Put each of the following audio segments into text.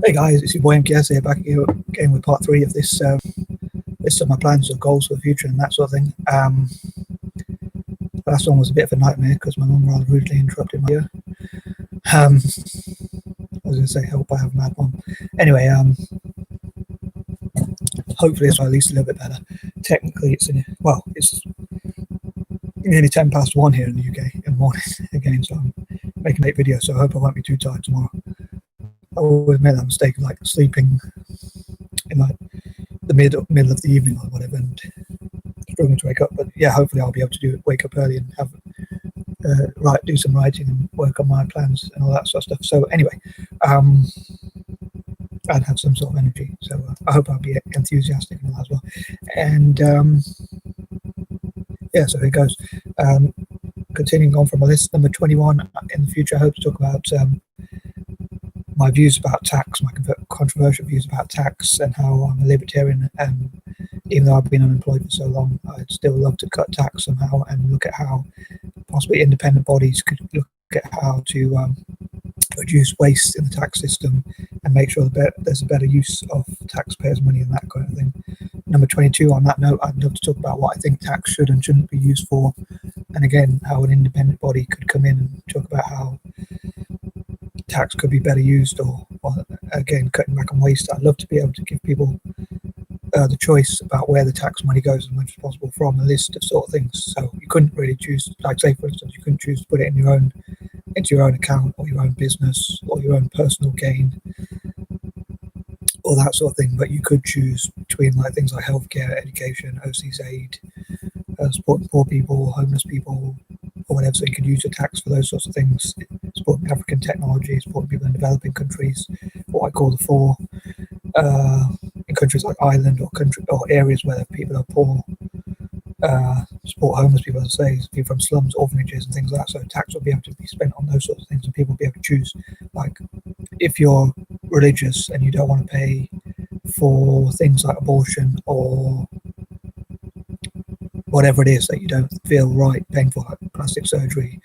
Hey guys, it's your boy M.K.S here, back again with part 3 of this list of my plans or goals for the future and that sort of thing. Last one was a bit of a nightmare because my mum rather rudely interrupted my ear. I was going to say, hope I have a mad mum. Anyway, hopefully it's at least a little bit better. Technically, it's nearly 10 past 1 here in the UK in the morning again, so I'm making 8 videos, so I hope I won't be too tired tomorrow. I always made that mistake of like sleeping in like the middle of the evening or whatever and struggling to wake up. But yeah, hopefully I'll be able to wake up early and have do some writing and work on my plans and all that sort of stuff. So anyway, I'd have some sort of energy. So I hope I'll be enthusiastic and all that as well. And yeah, so here goes. Continuing on from a list, number 21. In the future, I hope to talk about my views about tax, my controversial views about tax, and how I'm a libertarian. And even though I've been unemployed for so long, I'd still love to cut tax somehow and look at how possibly independent bodies could look at how to reduce waste in the tax system and make sure that there's a better use of taxpayers' money and that kind of thing. Number 22, on that note, I'd love to talk about what I think tax should and shouldn't be used for, and again, how an independent body could come in and talk about how tax could be better used, or again, cutting back on waste. I'd love to be able to give people the choice about where the tax money goes as much as possible from a list of sort of things. So you couldn't really choose, like say for instance, you couldn't choose to put it in into your own account or your own business or your own personal gain or that sort of thing, but you could choose between like things like healthcare, education, overseas aid, supporting poor people, homeless people, or whatever. So you could use your tax for those sorts of things, supporting African technology, supporting people in developing countries, what I call the four, in countries like Ireland or areas where people are poor, support homeless people, as I say, people from slums, orphanages and things like that. So tax will be able to be spent on those sorts of things and people will be able to choose. Like if you're religious and you don't want to pay for things like abortion or whatever it is that you don't feel right paying for, like plastic surgery,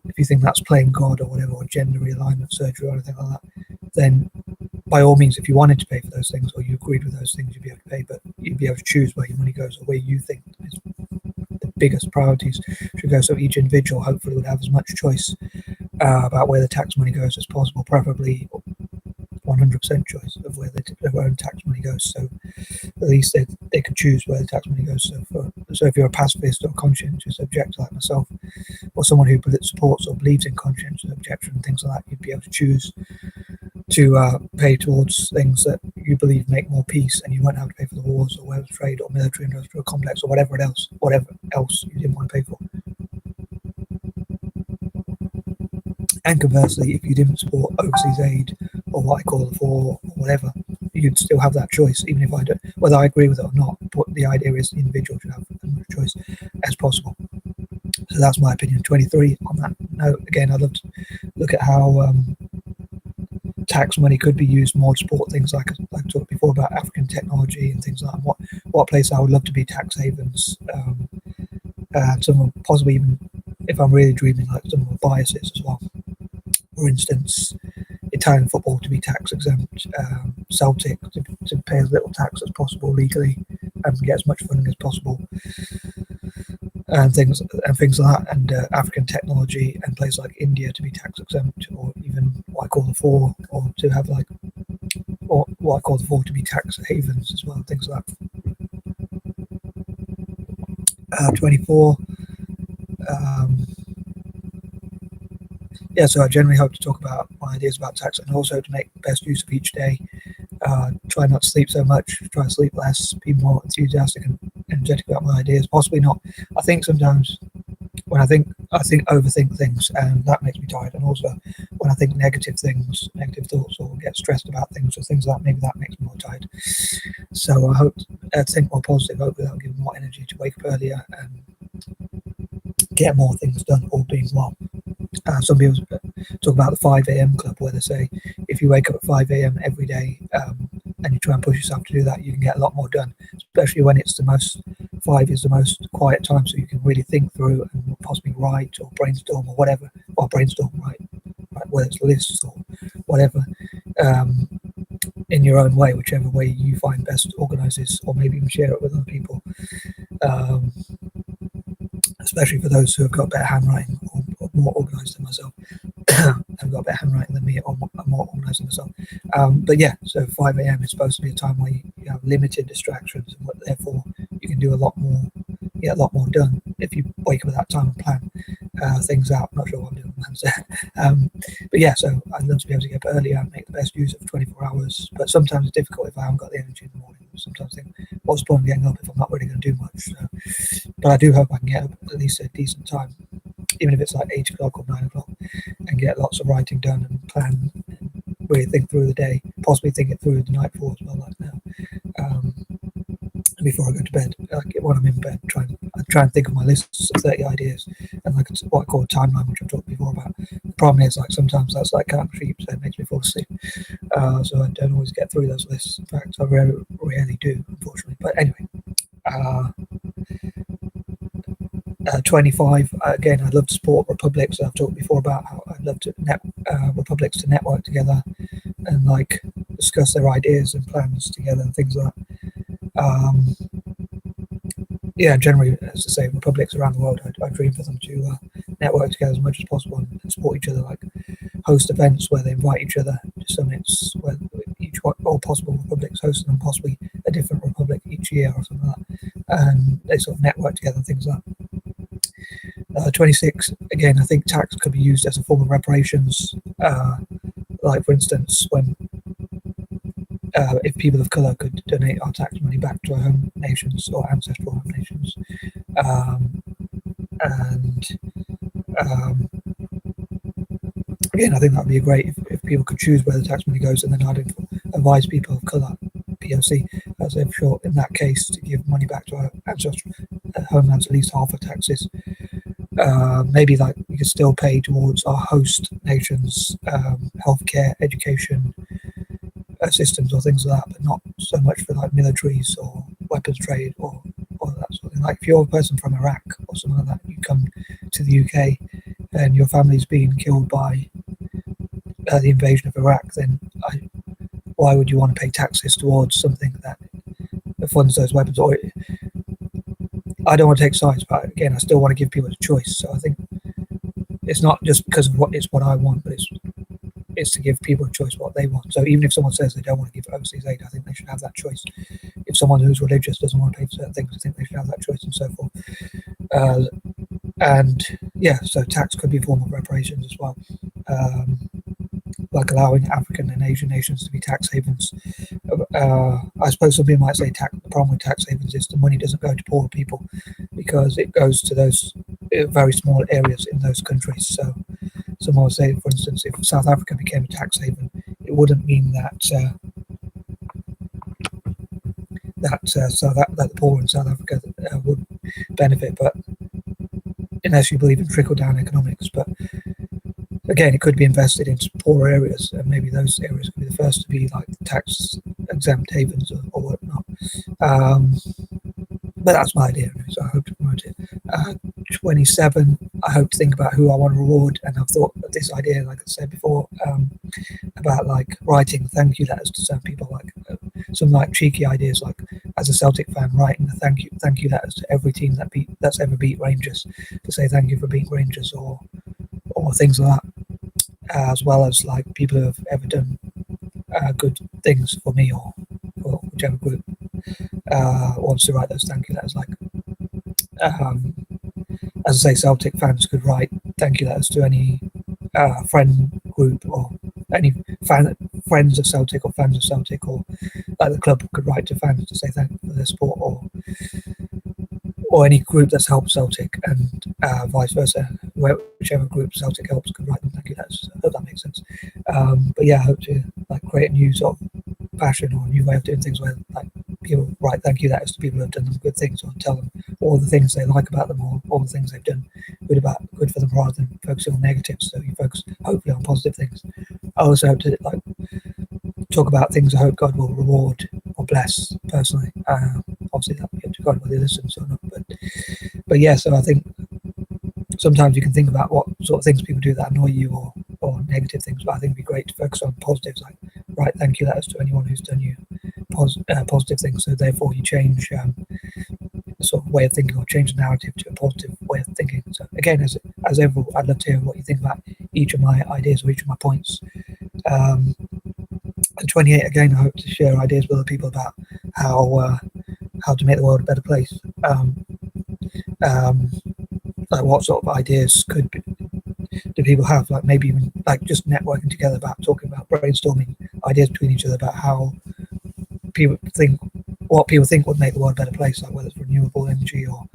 if you think that's playing God or whatever, or gender realignment surgery or anything like that, then by all means, if you wanted to pay for those things or you agreed with those things, you'd be able to pay, but you'd be able to choose where your money goes or where you think is the biggest priorities should go. So each individual hopefully would have as much choice about where the tax money goes as possible, preferably 100% choice of where their own tax money goes. So at least they could choose where the tax money goes. So if you're a pacifist or conscientious objector like myself, or someone who supports or believes in conscientious objection and things like that, you'd be able to choose to pay towards things that you believe make more peace, and you won't have to pay for the wars or weapons trade or military industrial complex or whatever else you didn't want to pay for. And conversely, if you didn't support overseas aid or what I call the four or whatever, you'd still have that choice, even if I don't, whether I agree with it or not. But the idea is the individual should have as much choice as possible. So that's my opinion. 23 on that note. Again, I'd love to look at how tax money could be used more to support things like I talked before about African technology and things like that. What place I would love to be tax havens, and some possibly even, if I'm really dreaming, like some of the biases as well. For instance, Italian football to be tax exempt, Celtic to pay as little tax as possible legally and get as much funding as possible, and things like that, and African technology and places like India to be tax exempt, or even what I call the four, or to have like, or what I call the four to be tax havens as well, things like that. 24. Yeah, so I generally hope to talk about my ideas about tax and also to make the best use of each day. Try not to sleep so much, try to sleep less, be more enthusiastic and energetic about my ideas. Possibly not. I think sometimes when I think overthink things, and that makes me tired. And also when I think negative thoughts, or get stressed about things or things like that, maybe that makes me more tired. So I hope to think more positive. Hopefully that'll give me more energy to wake up earlier and get more things done, all being well. Some people talk about the 5 a.m. club, where they say if you wake up at 5 a.m. every day and you try and push yourself to do that, you can get a lot more done, especially when 5 is the most quiet time, so you can really think through and possibly write or brainstorm or whatever, or whether it's lists or whatever. in your own way, whichever way you find best to organise this, or maybe even share it with other people. Um, Especially for those who have got better handwriting or more organised than myself. Have got better handwriting than me, or more organised than myself. But yeah, so 5 a.m. is supposed to be a time where you have limited distractions, and therefore you can do a lot more, get a lot more done if you wake up at that time and plan things out. I'm not sure what I'm doing plans there. But yeah, so I'd love to be able to get up earlier and make the best use of 24 hours. But sometimes it's difficult if I haven't got the energy in the morning. Sometimes I think, what's the point of getting up if I'm not really going to do much? So, but I do hope I can get up at least a decent time, even if it's like 8 o'clock or 9 o'clock, and get lots of writing done and plan, and really think through the day, possibly think it through the night before as well, like now. Before I go to bed, like when I'm in bed, I try and think of my lists of 30 ideas and like what I call a timeline, which I've talked before about. The problem is, like, sometimes that's like counting sheep, so it makes me fall asleep. So I don't always get through those lists. In fact, I rarely do, unfortunately. But anyway, 25, again, I'd love to support republics. I've talked before about how I'd love to republics to network together and like discuss their ideas and plans together and things like that. Yeah, generally, as I say, republics around the world, I dream for them to network together as much as possible and support each other, like host events where they invite each other to summits where all possible republics host them, possibly a different republic each year or something like that, and they sort of network together and things like that. 26, again, I think tax could be used as a form of reparations, like for instance, when if people of colour could donate our tax money back to our home nations or ancestral home nations, and again, I think that would be great if people could choose where the tax money goes, and then I'd advise people of colour, POC, as if short in that case, to give money back to our ancestral homelands, at least half of taxes. Maybe like we could still pay towards our host nations' healthcare, education, systems or things like that, but not so much for like militaries or weapons trade or that sort of thing. Like if you're a person from Iraq or something like that, you come to the UK and your family's been killed by the invasion of Iraq, then why would you want to pay taxes towards something that funds those weapons? Or I don't want to take sides, but again, I still want to give people a choice. So I think it's not just because of what I want, but it's to give people a choice what they want. So even if someone says they don't want to give overseas aid, I think they should have that choice. If someone who's religious doesn't want to pay for certain things, I think they should have that choice, and so forth. And yeah, so tax could be a form of reparations as well, like allowing African and Asian nations to be tax havens. I suppose some people might say the problem with tax havens is the money doesn't go to poor people because it goes to those very small areas in those countries. So someone would say, for instance, if South Africa became a tax haven, it wouldn't mean that the poor in South Africa would benefit, but unless you believe in trickle-down economics. But again, it could be invested into poorer areas, and maybe those areas could be the first to be like tax-exempt havens or whatnot. But that's my idea, so I hope to promote it. 27, I hope to think about who I want to reward, and I've thought of this idea, like I said before, about like writing thank you letters to certain people, like some like cheeky ideas, like as a Celtic fan, writing the thank you letters to every team that's ever beat Rangers, to say thank you for beating Rangers, or things like that, as well as like people who have ever done good things for me or whichever group wants to write those thank you letters. Like as I say, Celtic fans could write thank you letters to any friend group or any friends of Celtic or fans of Celtic, or like the club could write to fans to say thank you for their support, or any group that's helped Celtic, and vice versa. Whichever group Celtic helps could write them thank you letters. I hope that makes sense. But yeah, I hope to like create a new sort of passion or a new way of doing things where like people write thank you letters to people who have done them good things, or tell them all the things they like about them, or all the things they've done good for them, rather than focusing on negatives. So you focus hopefully on positive things. I also hope to like talk about things I hope God will reward or bless personally. Obviously that'll be up to God whether he listens or not. But yeah, so I think sometimes you can think about what sort of things people do that annoy you, or negative things, but I think it'd be great to focus on positives, like write thank you letters to anyone who's done you positive things. So therefore, you change the sort of way of thinking, or change the narrative to a positive way of thinking. So again, as overall, I'd love to hear what you think about each of my ideas or each of my points. And 28, again, I hope to share ideas with other people about how to make the world a better place. Like what sort of ideas do people have? Like maybe even like just networking together, about talking about brainstorming ideas between each other about how people think, what people think would make the world a better place, like whether it's renewable energy or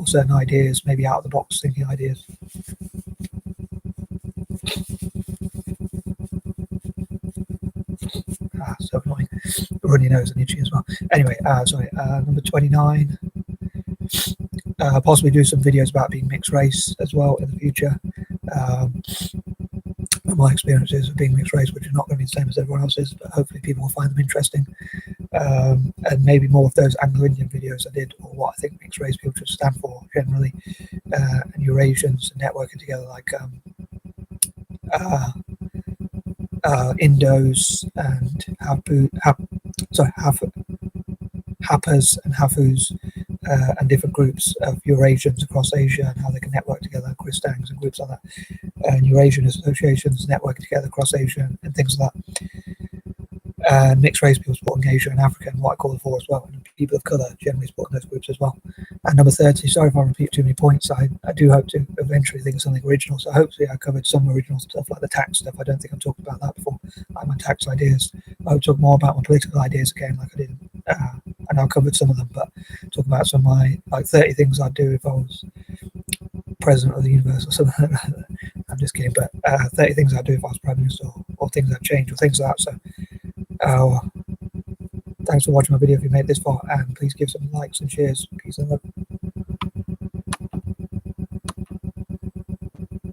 certain ideas, maybe out of the box thinking ideas. So annoying. Runny nose and itchy as well. Anyway, sorry. Number 29. Possibly do some videos about being mixed race as well in the future. My experiences of being mixed race, which are not going to be the same as everyone else's, but hopefully people will find them interesting. And maybe more of those Anglo-Indian videos I did, or what I think mixed race people should stand for generally, and Eurasians and networking together, like Indos and Hapas and Hafus, and different groups of Eurasians across Asia, and how they can network together, Kristangs and groups like that, and Eurasian associations networking together across Asia and things like that. And mixed race people supporting Asia and Africa, and what I call the four as well, and people of colour generally supporting those groups as well. And number 30, sorry if I repeat too many points, I do hope to eventually think of something original, so hopefully I covered some original stuff like the tax stuff. I don't think I've talked about that before, like my tax ideas. I would talk more about my political ideas again, like I did, and I covered some of them, but talk about some of my, like 30 things I'd do if I was president of the universe or something like that. I'm just kidding, but 30 things I'd do if I was prime minister, or things I'd change, or things like that. So thanks for watching my video if you made it this far, and please give some likes and shares. Peace and love.